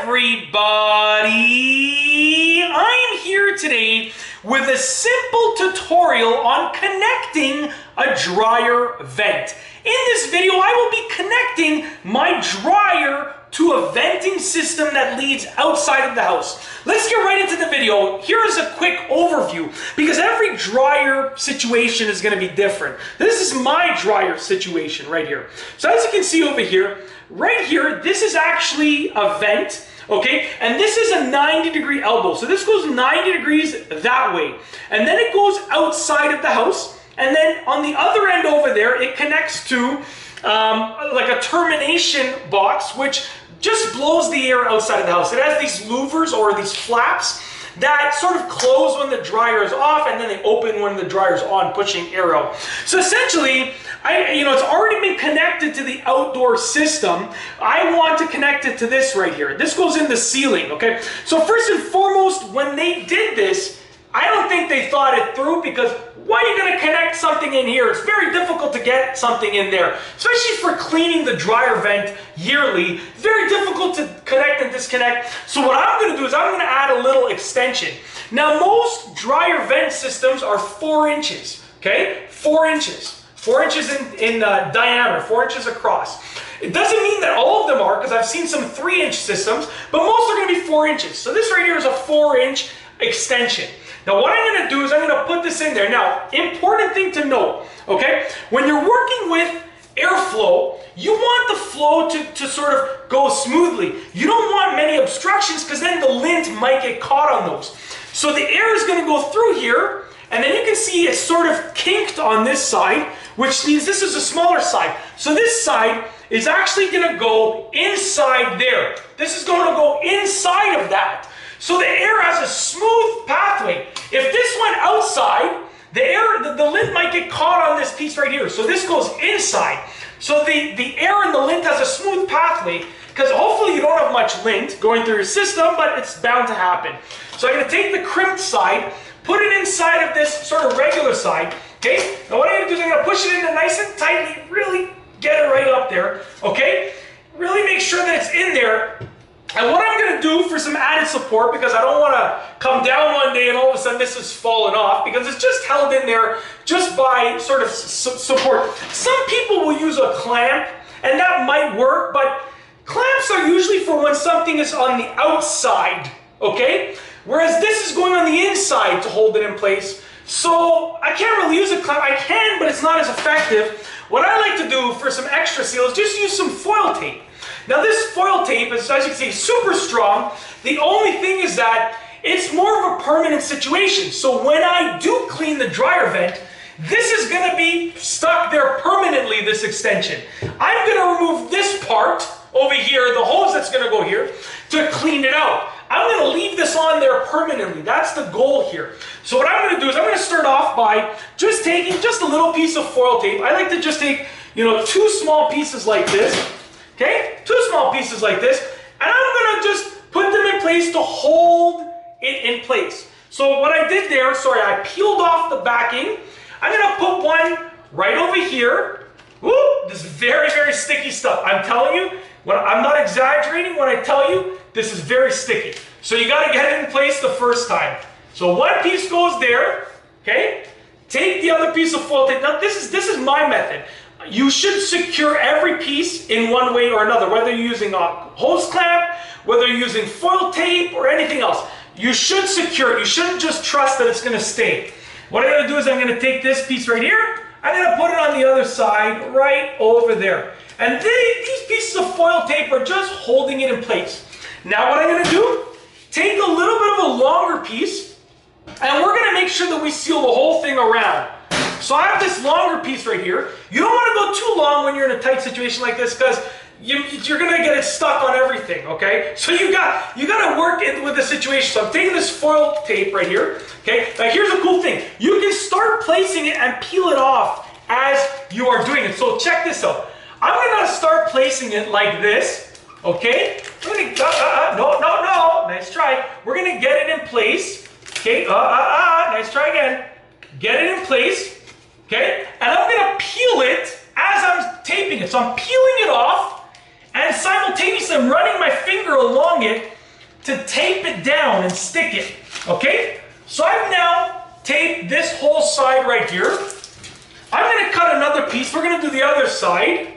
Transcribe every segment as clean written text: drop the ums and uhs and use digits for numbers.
everybody! I'm here today with a simple tutorial on connecting a dryer vent. In this video, I will be connecting my dryer to a venting system that leads outside of the house. Let's get right into the video. Here is a quick overview because every dryer situation is going to be different. This is my dryer situation right here. So as you can see over here, right here, this is actually a vent. Okay, and this is a 90-degree elbow. So this goes 90 degrees that way. And then it goes outside of the house. And then on the other end over there, it connects to like a termination box, which just blows the air outside of the house. It has these louvers or these flaps that sort of close when the dryer is off, and then they open when the dryer is on, pushing air out. So essentially, it's already been connected to the outdoor system. I want to connect it to this right here. This goes in the ceiling, okay? So first and foremost, when they did this, I don't think they thought it through, because why are you going to connect something in here? It's very difficult to get something in there, especially for cleaning the dryer vent yearly. Very difficult to connect and disconnect. So what I'm going to do is I'm going to add a little extension. Now, most dryer vent systems are 4 inches, okay? 4 inches. 4 inches in diameter, 4 inches across. It doesn't mean that all of them are, because I've seen some 3-inch systems, but most are going to be 4 inches. So this right here is a 4-inch extension. Now what I'm going to do is I'm going to put this in there. Now, important thing to note, okay? When you're working with airflow, you want the flow to sort of go smoothly. You don't want many obstructions, because then the lint might get caught on those. So the air is going to go through here, and then you can see it's sort of kinked on this side, which means this is a smaller side. So this side is actually going to go inside there. This is going to go inside of that. So the air has a smooth pathway. If this went outside, the lint might get caught on this piece right here. So this goes inside. So the air and the lint has a smooth pathway, because hopefully you don't have much lint going through your system, but it's bound to happen. So I'm going to take the crimped side, put it inside of this sort of regular side. Okay? Now what I'm going to do is I'm going to push it in nice and tightly, really get it right up there. Okay? Really make sure that it's in there. And what I'm going to do for some added support, because I don't want to come down one day and all of a sudden this is fallen off, because it's just held in there just by sort of support. Some people will use a clamp, and that might work, but clamps are usually for when something is on the outside, okay? Whereas this is going on the inside to hold it in place. So I can't really use a clamp. I can, but it's not as effective. What I like to do for some extra seal is just use some foil tape. Now this foil tape is, as you can see, super strong. The only thing is that it's more of a permanent situation. So when I do clean the dryer vent, this is going to be stuck there permanently, this extension. I'm going to remove this part over here, the hose that's going to go here, to clean it out. I'm going to leave this on there permanently. That's the goal here. So what I'm going to do is I'm going to start off by just taking just a little piece of foil tape. I like to just take, 2 small pieces like this. Okay? 2 small pieces like this. And I'm going to just put them in place to hold it in place. So what I did there, I peeled off the backing. I'm going to put one right over here. Woo! This is very, very sticky stuff. I'm telling you, I'm not exaggerating when I tell you, this is very sticky. So you got to get it in place the first time. So one piece goes there, okay? Take the other piece of foil tape. Now this is my method. You should secure every piece in one way or another, whether you're using a hose clamp, whether you're using foil tape or anything else. You should secure it. You shouldn't just trust that it's going to stay. What I'm going to do is I'm going to take this piece right here. I'm going to put it on the other side right over there. And these pieces of foil tape are just holding it in place. Now what I'm going to do, take a little bit of a longer piece, and we're going to make sure that we seal the whole thing around. So I have this longer piece right here. You don't want to go too long when you're in a tight situation like this, because you're going to get it stuck on everything, okay? So you got to work with the situation. So I'm taking this foil tape right here, okay? Now here's a cool thing. You can start placing it and peel it off as you are doing it. So check this out. I'm going to start placing it like this, okay? No, nice try. We're going to get it in place, okay? Nice try again. Get it in place. Okay, and I'm going to peel it as I'm taping it. So I'm peeling it off, and simultaneously I'm running my finger along it to tape it down and stick it, okay? So I've now taped this whole side right here. I'm gonna cut another piece. We're gonna do the other side,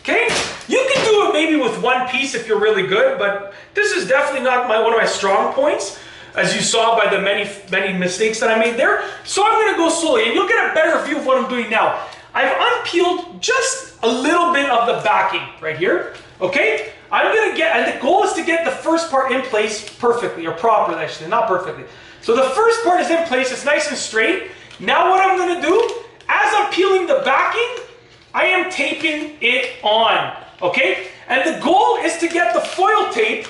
okay? You can do it maybe with one piece if you're really good, but this is definitely not one of my strong points, as you saw by the many mistakes that I made there. So I'm gonna go slowly, and you'll get a better view of what I'm doing now. I've unpeeled just a little bit of the backing right here, okay? And the goal is to get the first part in place perfectly, or properly, actually, not perfectly. So the first part is in place, it's nice and straight. Now what I'm gonna do, as I'm peeling the backing, I am taping it on, okay? And the goal is to get the foil tape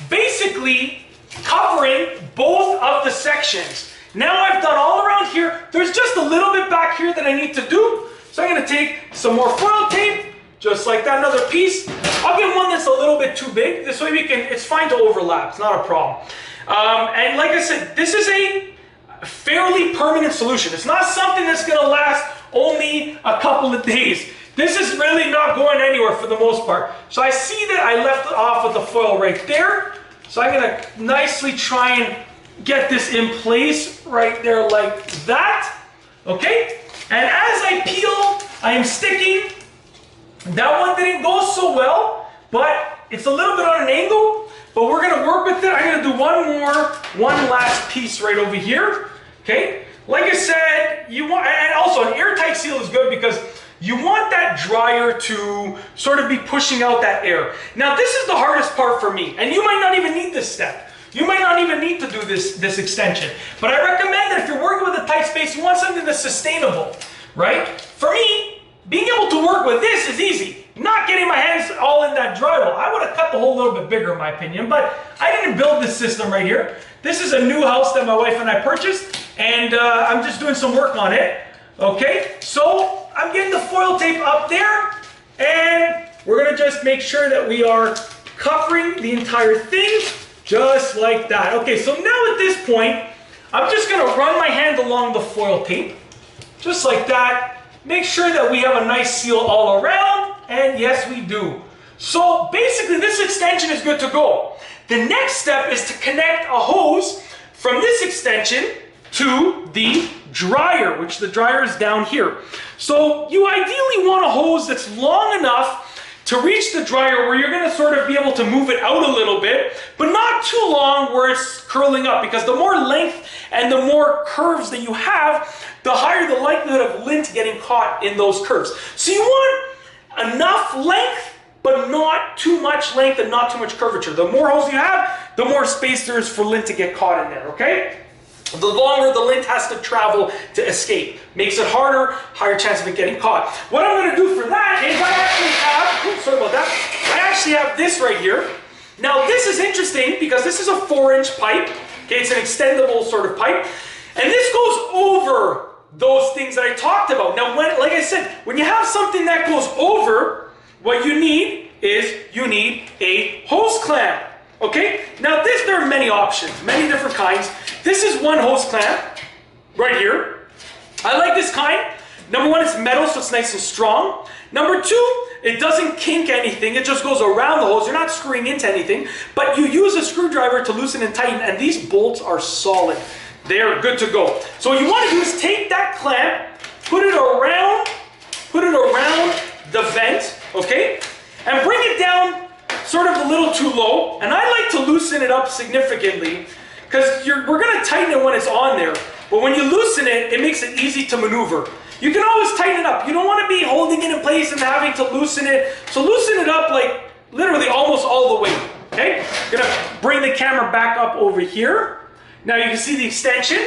basically covering both of the sections. Now I've done all around here. There's just a little bit back here that I need to do. So I'm gonna take some more foil tape, just like that, another piece. I'll get one that's a little bit too big. This way it's fine to overlap, it's not a problem. And like I said, this is a fairly permanent solution. It's not something that's gonna last only a couple of days. This is really not going anywhere for the most part. So I see that I left it off with the foil right there. So I'm gonna nicely try and get this in place right there like that, okay? And as I peel, I am sticking. That one didn't go so well, but it's a little bit on an angle, but we're gonna work with it. I'm gonna do one last piece right over here, okay? Like I said, and also an airtight seal is good because you want that dryer to sort of be pushing out that air. Now this is the hardest part for me, and you might not even need this step. You might not even need to do this extension. But I recommend that if you're working with a tight space, you want something that's sustainable, right? For me, being able to work with this is easy. Not getting my hands all in that drywall. I would have cut the hole a little bit bigger in my opinion, but I didn't build this system right here. This is a new house that my wife and I purchased, and I'm just doing some work on it, okay? So I'm getting the foil tape up there, and we're gonna just make sure that we are covering the entire thing, just like that. Okay, so now at this point, I'm just gonna run my hand along the foil tape, just like that. Make sure that we have a nice seal all around, and yes, we do. So basically, this extension is good to go. The next step is to connect a hose from this extension to the dryer, which the dryer is down here. So you ideally want a hose that's long enough to reach the dryer where you're gonna sort of be able to move it out a little bit, but not too long where it's curling up, because the more length and the more curves that you have, the higher the likelihood of lint getting caught in those curves. So you want enough length, but not too much length and not too much curvature. The more hose you have, the more space there is for lint to get caught in there, okay? The longer the lint has to travel to escape. Makes it harder, higher chance of it getting caught. What I'm gonna do for that is I actually have, sorry about that, I actually have this right here. Now this is interesting because this is a 4-inch pipe. Okay, it's an extendable sort of pipe. And this goes over those things that I talked about. Now, like I said, when you have something that goes over, what you need is you need a hose clamp. Okay? Now there are many options, many different kinds. This is one hose clamp right here. I like this kind. Number one, it's metal, so it's nice and strong. Number two, it doesn't kink anything. It just goes around the hose. You're not screwing into anything, but you use a screwdriver to loosen and tighten, and these bolts are solid. They're good to go. So what you want to do is take that clamp, put it around the vent, okay? And bring it down sort of a little too low. And I like to loosen it up significantly because we're going to tighten it when it's on there. But when you loosen it, it makes it easy to maneuver. You can always tighten it up. You don't want to be holding it in place and having to loosen it. So loosen it up like literally almost all the way, okay? I'm going to bring the camera back up over here. Now you can see the extension.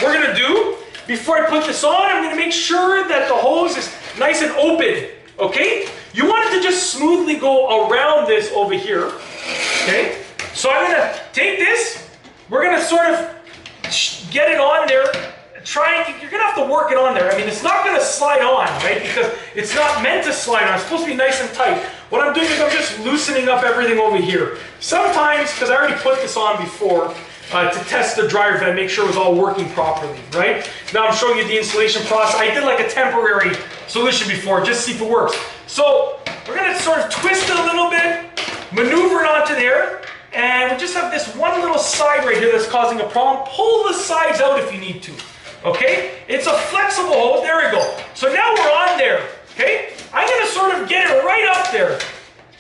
We're going to do, before I put this on, I'm going to make sure that the hose is nice and open, okay? You want it to just smoothly go around this over here, okay? So I'm going to take this. We're going to sort of get it on there. You're going to have to work it on there. I mean, it's not going to slide on, right? Because it's not meant to slide on. It's supposed to be nice and tight. What I'm doing is I'm just loosening up everything over here. Sometimes, because I already put this on before, to test the dryer vent, make sure it was all working properly, right? Now I'm showing you the installation process. I did like a temporary solution before, just to see if it works. So we're going to sort of twist it a little bit. maneuver it onto there, and we just have this one little side right here that's causing a problem. Pull the sides out if you need to, okay? It's a flexible hose, there we go. So now we're on there, okay? I'm gonna sort of get it right up there.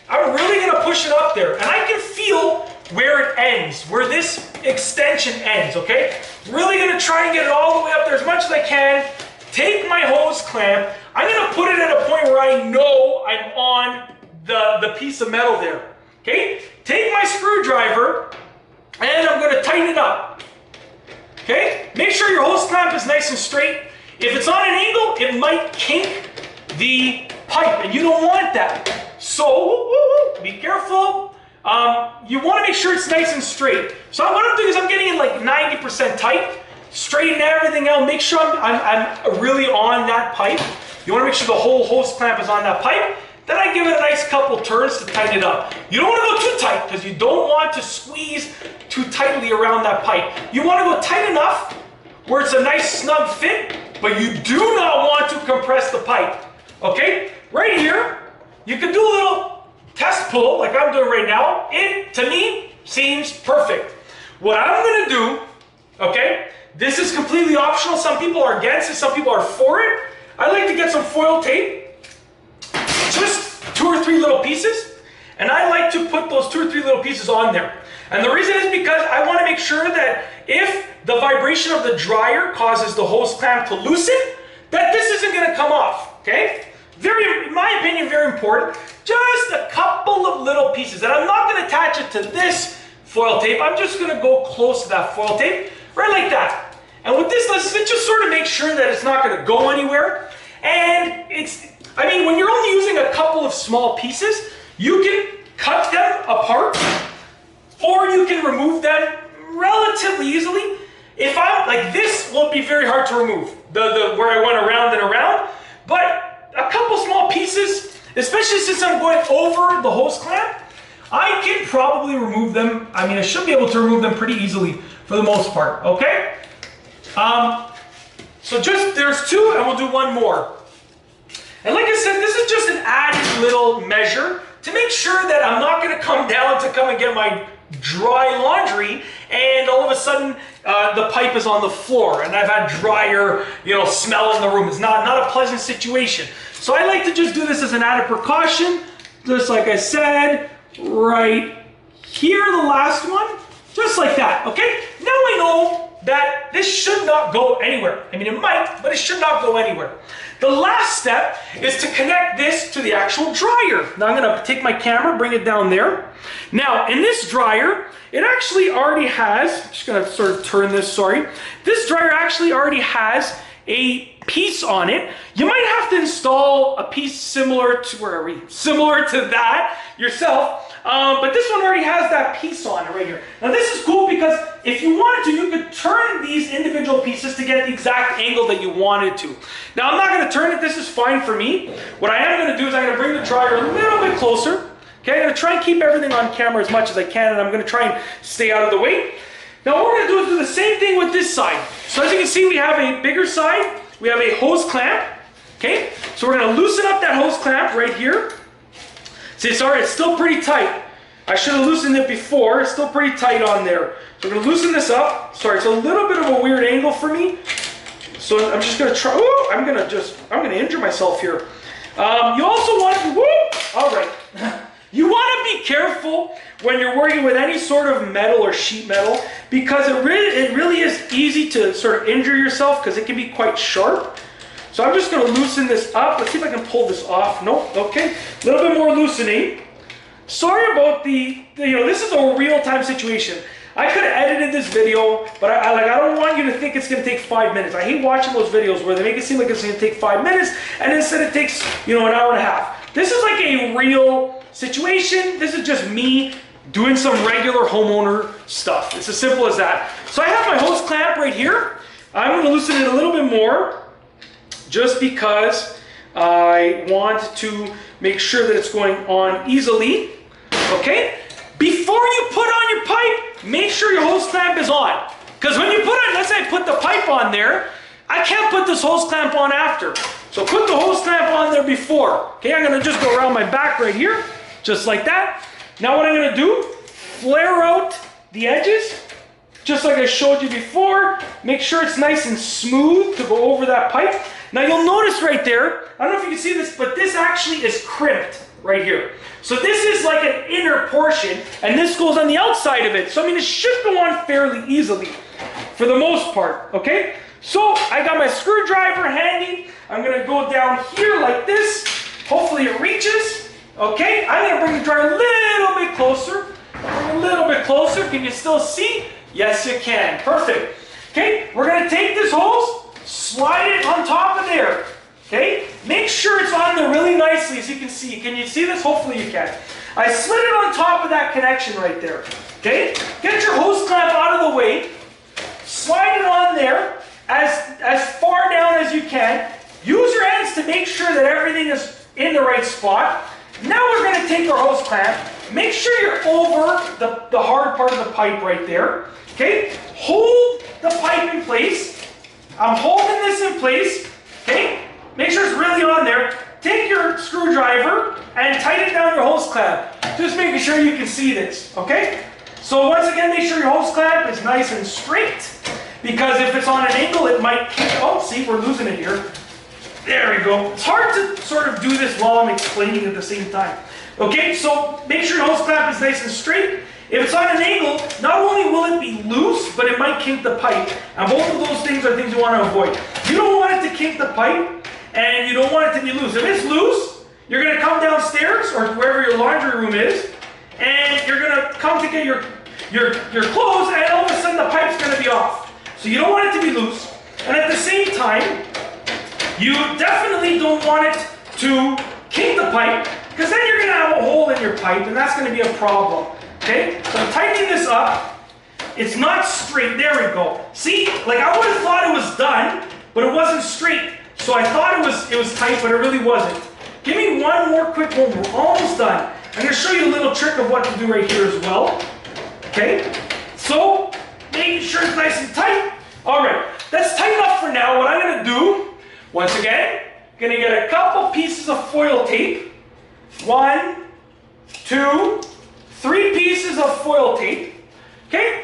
I'm really gonna push it up there, and I can feel where it ends, where this extension ends, okay? Really gonna try and get it all the way up there as much as I can. Take my hose clamp, I'm gonna put it at a point where I know I'm on the piece of metal there, okay? Take my screwdriver, and I'm gonna tighten it up, okay? Make sure your hose clamp is nice and straight. If it's on an angle, it might kink the pipe, and you don't want that. So, be careful. You want to make sure it's nice and straight. So what I'm doing is I'm getting it like 90% tight, straighten everything out, make sure I'm really on that pipe. You want to make sure the whole hose clamp is on that pipe. Then I give it a nice couple turns to tighten it up. You don't want to go too tight because you don't want to squeeze too tightly around that pipe. You want to go tight enough where it's a nice snug fit, but you do not want to compress the pipe. Okay? Right here, you can do a little test pull like I'm doing right now. It, to me, seems perfect. What I'm gonna do, okay, this is completely optional. Some people are against it, some people are for it. I like to get some foil tape, just 2 or 3 little pieces, and I like to put those 2 or 3 little pieces on there. And the reason is because I wanna make sure that if the vibration of the dryer causes the hose clamp to loosen, that this isn't gonna come off, okay? Very, in my opinion, very important. Just a couple of little pieces. And I'm not going to attach it to this foil tape. I'm just going to go close to that foil tape, right like that. And what this does is it just sort of makes sure that it's not going to go anywhere. And it's, I mean, when you're only using a couple of small pieces, you can cut them apart, or you can remove them relatively easily. If I'm, like this will be very hard to remove, where I went around and around, but a couple small pieces, especially since I'm going over the hose clamp, I can probably remove them. I mean, I should be able to remove them pretty easily for the most part, okay? So there's 2, and we'll do 1 more. And like I said, this is just an added little measure to make sure that I'm not gonna come down to come and get my dry laundry, and all of a sudden the pipe is on the floor, and I've had dryer, smell in the room. It's not a pleasant situation. So I like to just do this as an added precaution, just like I said, right here, the last one, just like that, okay? Now I know that this should not go anywhere. I mean, it might, but it should not go anywhere. The last step is to connect this to the actual dryer. Now I'm gonna take my camera, bring it down there. Now, in this dryer, it actually already has, I'm just gonna sort of turn this, sorry. This dryer actually already has a piece on it. You might have to install a piece similar to, similar to that yourself, but this one already has that piece on it right here. Now this is cool because if you wanted to, you could turn these individual pieces to get the exact angle that you wanted to. Now I'm not gonna turn it, this is fine for me. What I am gonna do is I'm gonna bring the dryer a little bit closer. Okay, I'm gonna try and keep everything on camera as much as I can, and I'm gonna try and stay out of the way. Now what we're gonna do is do the same thing with this side. So as you can see, we have a bigger side, we have a hose clamp, okay? So we're gonna loosen up that hose clamp right here. See, sorry, it's still pretty tight. I should have loosened it before, it's still pretty tight on there. So we're gonna loosen this up. Sorry, it's a little bit of a weird angle for me. So I'm just gonna try, I'm gonna injure myself here. You also want to, all right. You want to be careful when you're working with any sort of metal or sheet metal, because it really is easy to sort of injure yourself because it can be quite sharp. So I'm just going to loosen this up. Let's see if I can pull this off. Nope, okay. A little bit more loosening. Sorry about this is a real-time situation. I could have edited this video, but I don't want you to think it's going to take 5 minutes. I hate watching those videos where they make it seem like it's going to take 5 minutes, and instead it takes, an hour and a half. This is like a real situation. This is just me doing some regular homeowner stuff. It's as simple as that. So I have my hose clamp right here. I'm going to loosen it a little bit more, just because I want to make sure that it's going on easily. Okay? Before you put on your pipe, make sure your hose clamp is on. Because when you put it, let's say I put the pipe on there, I can't put this hose clamp on after. So put the hose clamp on there before. Okay, I'm gonna just go around my back right here, just like that. Now what I'm going to do, flare out the edges, just like I showed you before. Make sure it's nice and smooth to go over that pipe. Now you'll notice right there, I don't know if you can see this, but this actually is crimped right here. So this is like an inner portion, and this goes on the outside of it. So I mean, it should go on fairly easily, for the most part, okay? So I got my screwdriver handy. I'm gonna go down here like this. Hopefully it reaches, okay? I'm gonna bring the dryer a little bit closer. Bring a little bit closer. Can you still see? Yes, you can. Perfect. Okay, we're gonna take this hose, slide it on top of there. Okay, make sure it's on there really nicely, as you can see. Can you see this? Hopefully you can. I slid it on top of that connection right there. Okay, get your hose clamp out of the way. Slide it on there as far down as you can. Use your hands to make sure that everything is in the right spot. Now we're going to take our hose clamp. Make sure you're over the hard part of the pipe right there. Okay, hold the pipe in place. I'm holding this in place. Okay, make sure it's really on there. Take your screwdriver and tighten down your hose clamp. Just making sure you can see this. Okay, so once again, make sure your hose clamp is nice and straight, because if it's on an angle, it might kick. Oh, see, we're losing it here. There we go. It's hard to sort of do this while I'm explaining at the same time. Okay, so make sure your hose clamp is nice and straight. If it's on an angle, not only will it be loose, but it might kink the pipe. And both of those things are things you want to avoid. You don't want it to kink the pipe, and you don't want it to be loose. If it's loose, you're going to come downstairs, or wherever your laundry room is, and you're going to come to get your clothes, and all of a sudden the pipe's going to be off. So you don't want it to be loose. And at the same time, you definitely don't want it to kink the pipe, because then you're going to have a hole in your pipe, and that's going to be a problem. Okay, so I'm tightening this up. It's not straight. There we go. See, like I would have thought it was done, but it wasn't straight. So I thought it was tight, but it really wasn't. Give me one more quick one. We're almost done. I'm going to show you a little trick of what to do right here as well. Okay, so making sure it's nice and tight. All right, that's tight enough for now. What I'm going to do, once again, going to get a couple pieces of foil tape. 1, 2, 3 pieces of foil tape. Okay,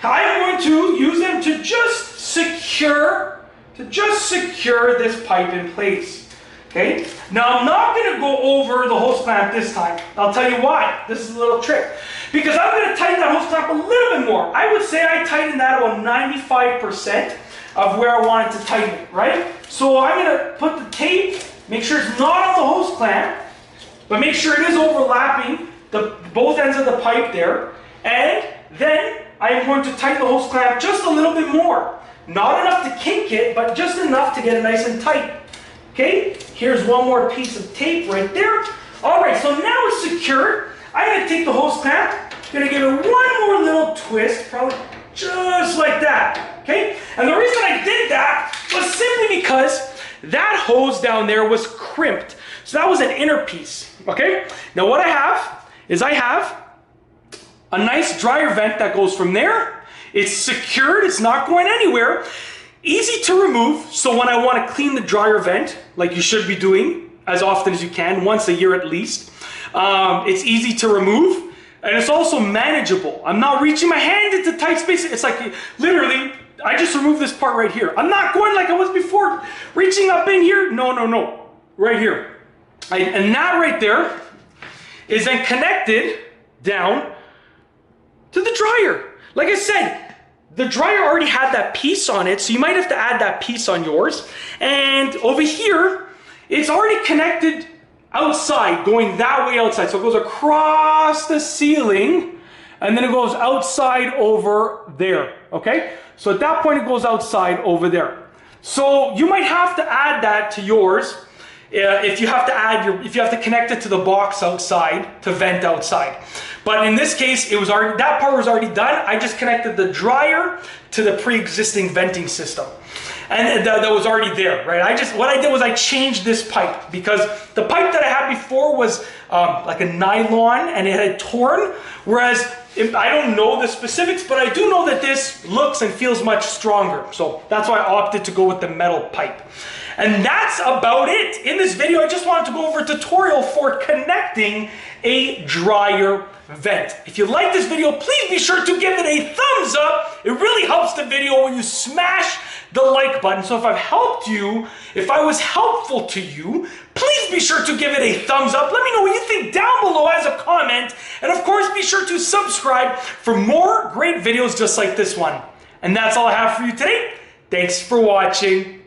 I'm going to use them to just secure this pipe in place. Okay, now I'm not going to go over the hose clamp this time. I'll tell you why. This is a little trick, because I'm going to tighten that hose clamp a little bit more. I would say I tightened that about 95% of where I wanted to tighten it, right? So I'm going to put the tape, make sure it's not on the hose clamp, but make sure it is overlapping both ends of the pipe there. And then I'm going to tighten the hose clamp just a little bit more. Not enough to kink it, but just enough to get it nice and tight. Okay, here's one more piece of tape right there. All right, so now it's secured. I'm going to take the hose clamp, going to give it one more little twist, probably just like that. Okay, and the reason I did that was simply because that hose down there was crimped. So that was an inner piece. Okay, now what I have is I have a nice dryer vent that goes from there. It's secured, it's not going anywhere. Easy to remove, so when I want to clean the dryer vent, like you should be doing as often as you can, once a year at least, it's easy to remove, and it's also manageable. I'm not reaching my hand into tight spaces. It's like literally, I just removed this part right here. I'm not going like I was before, reaching up in here. No, right here. And that right there is then connected down to the dryer. Like I said, the dryer already had that piece on it, so you might have to add that piece on yours. And over here, it's already connected outside, going that way outside. So it goes across the ceiling, and then it goes outside over there, okay? So at that point, it goes outside over there. So you might have to add that to yours. If you have to connect it to the box outside to vent outside. But in this case, that part was already done. I just connected the dryer to the pre-existing venting system. and that was already there, right? What I did was I changed this pipe because the pipe that I had before was like a nylon and it had torn, whereas I don't know the specifics, but I do know that this looks and feels much stronger. So that's why I opted to go with the metal pipe. And that's about it. In this video, I just wanted to go over a tutorial for connecting a dryer vent. If you like this video, please be sure to give it a thumbs up. It really helps the video when you smash the like button. So if I've helped you, if I was helpful to you, please be sure to give it a thumbs up. Let me know what you think down below as a comment. And of course, be sure to subscribe for more great videos just like this one. And that's all I have for you today. Thanks for watching.